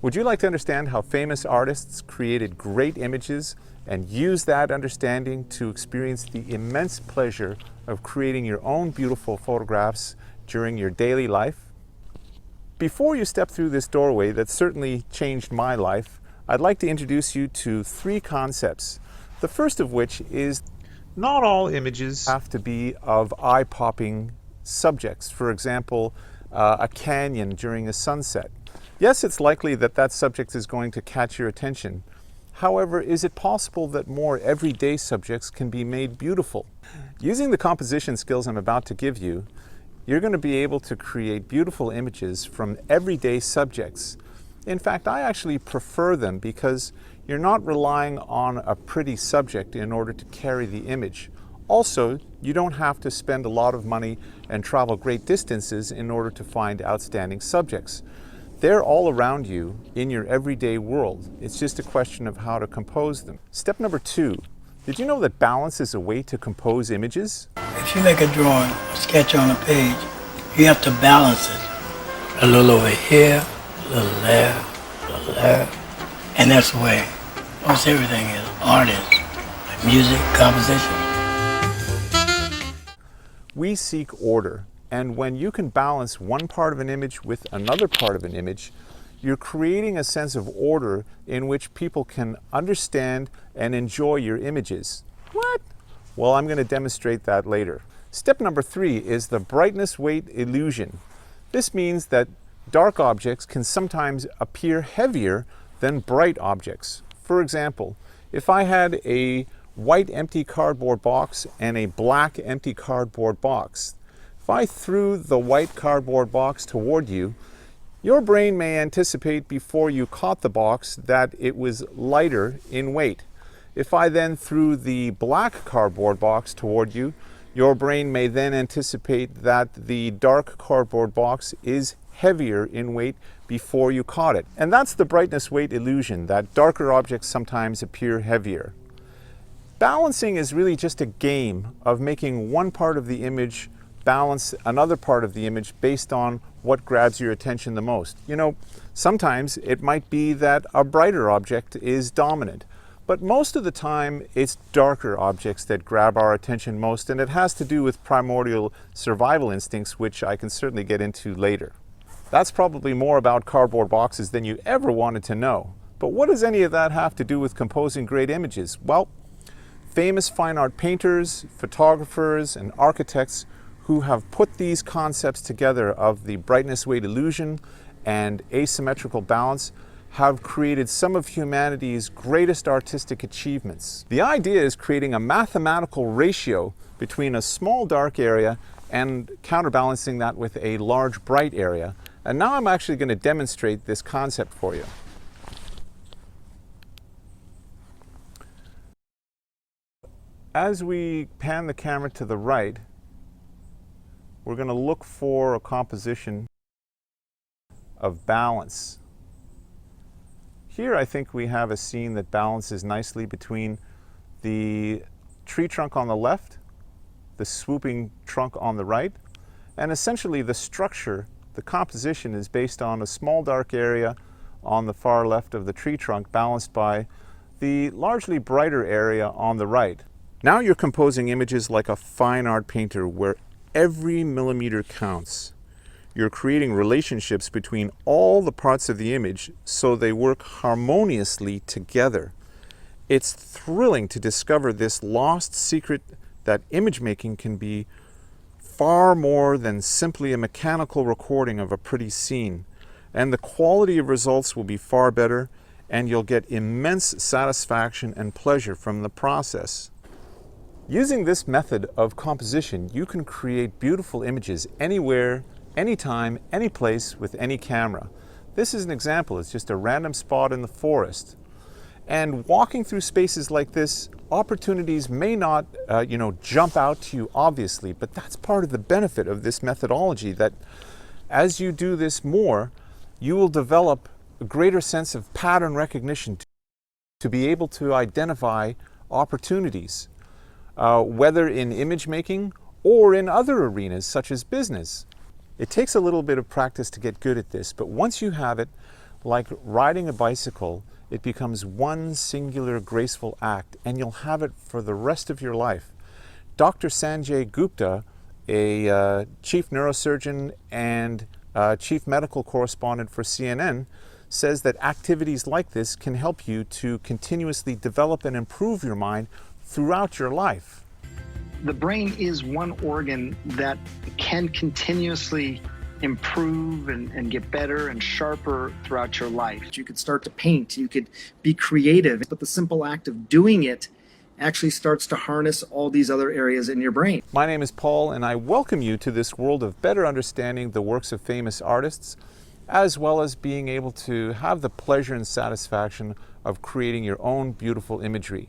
Would you like to understand how famous artists created great images and use that understanding to experience the immense pleasure of creating your own beautiful photographs during your daily life? Before you step through this doorway that certainly changed my life, I'd like to introduce you to three concepts. The first of which is not all images have to be of eye-popping subjects. For example, a canyon during a sunset. Yes, it's likely that that subject is going to catch your attention. However, is it possible that more everyday subjects can be made beautiful? Using the composition skills I'm about to give you, you're going to be able to create beautiful images from everyday subjects. In fact, I actually prefer them because you're not relying on a pretty subject in order to carry the image. Also, you don't have to spend a lot of money and travel great distances in order to find outstanding subjects. They're all around you in your everyday world. It's just a question of how to compose them. Step number 2. Did you know that balance is a way to compose images? If you make a drawing, a sketch on a page, you have to balance it. A little over here, a little there, a little there. And that's the way almost everything is. Art is, like music, composition. We seek order. And when you can balance one part of an image with another part of an image, you're creating a sense of order in which people can understand and enjoy your images. What? Well, I'm going to demonstrate that later. Step number 3 is the brightness weight illusion. This means that dark objects can sometimes appear heavier than bright objects. For example, if I had a white empty cardboard box and a black empty cardboard box, if I threw the white cardboard box toward you, your brain may anticipate before you caught the box that it was lighter in weight. If I then threw the black cardboard box toward you, your brain may then anticipate that the dark cardboard box is heavier in weight before you caught it. And that's the brightness weight illusion, that darker objects sometimes appear heavier. Balancing is really just a game of making one part of the image balance another part of the image based on what grabs your attention the most. You know, sometimes it might be that a brighter object is dominant, but most of the time it's darker objects that grab our attention most, and it has to do with primordial survival instincts, which I can certainly get into later. That's probably more about cardboard boxes than you ever wanted to know. But what does any of that have to do with composing great images? Well, famous fine art painters, photographers, and architects who have put these concepts together of the brightness weight illusion and asymmetrical balance have created some of humanity's greatest artistic achievements. The idea is creating a mathematical ratio between a small dark area and counterbalancing that with a large bright area. And now I'm actually going to demonstrate this concept for you. As we pan the camera to the right, we're going to look for a composition of balance. Here I think we have a scene that balances nicely between the tree trunk on the left, the swooping trunk on the right, and essentially the structure, the composition is based on a small dark area on the far left of the tree trunk balanced by the largely brighter area on the right. Now you're composing images like a fine art painter where every millimeter counts. You're creating relationships between all the parts of the image so they work harmoniously together. It's thrilling to discover this lost secret that image making can be far more than simply a mechanical recording of a pretty scene. And the quality of results will be far better, and you'll get immense satisfaction and pleasure from the process. Using this method of composition, you can create beautiful images anywhere, anytime, any place with any camera. This is an example. It's just a random spot in the forest. And walking through spaces like this, opportunities may not, jump out to you obviously, but that's part of the benefit of this methodology, that as you do this more, you will develop a greater sense of pattern recognition to be able to identify opportunities, whether in image making or in other arenas such as business. It takes a little bit of practice to get good at this, but once you have it, Like riding a bicycle, it becomes one singular graceful act, and you'll have it for the rest of your life. Dr. Sanjay Gupta, a chief neurosurgeon and chief medical correspondent for CNN, says that activities like this can help you to continuously develop and improve your mind throughout your life. The brain is one organ that can continuously improve and get better and sharper throughout your life. You could start to paint, you could be creative, but the simple act of doing it actually starts to harness all these other areas in your brain. My name is Paul, and I welcome you to this world of better understanding the works of famous artists, as well as being able to have the pleasure and satisfaction of creating your own beautiful imagery.